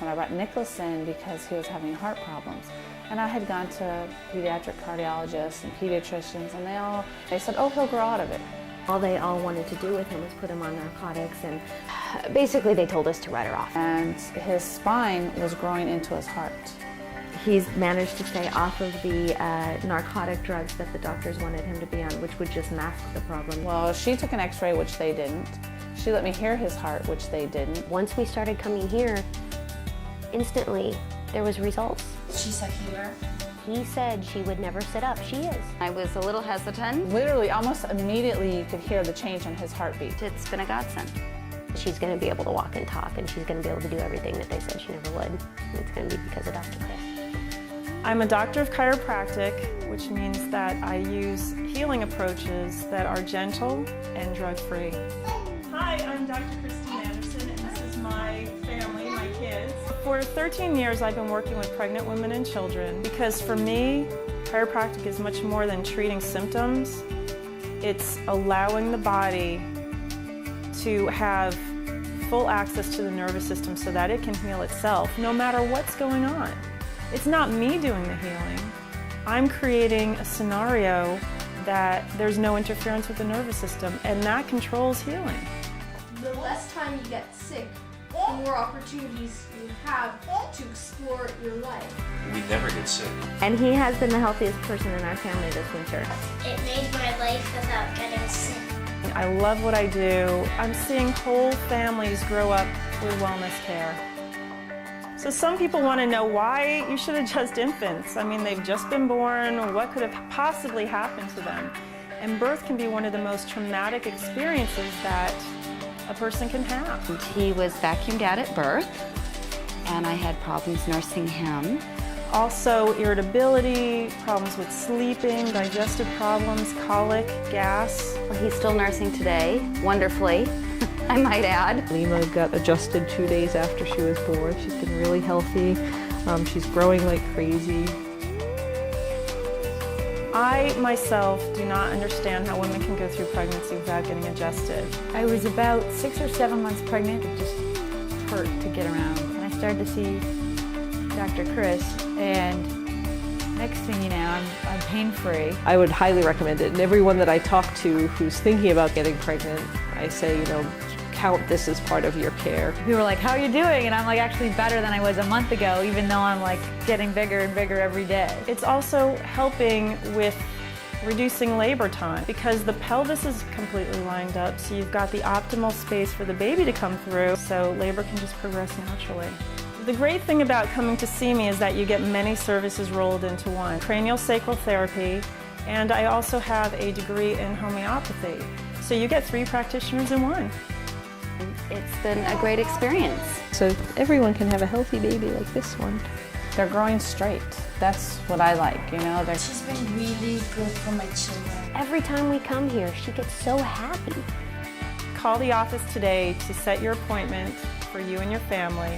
When I brought Nicholas in because he was having heart problems, and I had gone to pediatric cardiologists and pediatricians, and they said, oh, he'll grow out of it. All they all wanted to do with him was put him on narcotics, and basically they told us to write her off. And his spine was growing into his heart. He's managed to stay off of the narcotic drugs that the doctors wanted him to be on, which would just mask the problem. Well, she took an x-ray, which they didn't. She let me hear his heart, which they didn't. Once we started coming here, instantly there was results. She's a healer. He said she would never sit up. She is. I was a little hesitant. Literally, almost immediately, you could hear the change in his heartbeat. It's been a godsend. She's going to be able to walk and talk, and she's going to be able to do everything that they said she never would. And it's going to be because of Dr. Chris. I'm a doctor of chiropractic, which means that I use healing approaches that are gentle and drug-free. Hi, I'm Dr. Christine Anderson, and this is my family, my kids. For 13 years, I've been working with pregnant women and children because for me, chiropractic is much more than treating symptoms. It's allowing the body to have full access to the nervous system so that it can heal itself, no matter what's going on. It's not me doing the healing. I'm creating a scenario that there's no interference with the nervous system, and that controls healing. The less time you get sick, the more opportunities you have to explore your life. We never get sick. And he has been the healthiest person in our family this winter. It made my life without getting sick. I love what I do. I'm seeing whole families grow up with wellness care. So some people want to know why you should adjust infants. I mean, they've just been born. What could have possibly happened to them? And birth can be one of the most traumatic experiences that a person can have. He was vacuumed out at birth, and I had problems nursing him. Also, irritability, problems with sleeping, digestive problems, colic, gas. He's still nursing today, wonderfully, I might add. Lima got adjusted 2 days after she was born. She's been really healthy. She's growing like crazy. I, myself, do not understand how women can go through pregnancy without getting adjusted. I was about 6 or 7 months pregnant. It just hurt to get around. And I started to see Dr. Chris, and next thing you know, I'm pain-free. I would highly recommend it. And everyone that I talk to who's thinking about getting pregnant, I say, count this as part of your care. People were like, how are you doing? And I'm like, actually better than I was a month ago, even though I'm like getting bigger and bigger every day. It's also helping with reducing labor time because the pelvis is completely lined up, so you've got the optimal space for the baby to come through, so labor can just progress naturally. The great thing about coming to see me is that you get many services rolled into one. Craniosacral Therapy, and I also have a degree in homeopathy. So you get 3 practitioners in one. It's been a great experience. So everyone can have a healthy baby like this one. They're growing straight. That's what I like, She's been really good for my children. Every time we come here, she gets so happy. Call the office today to set your appointment for you and your family.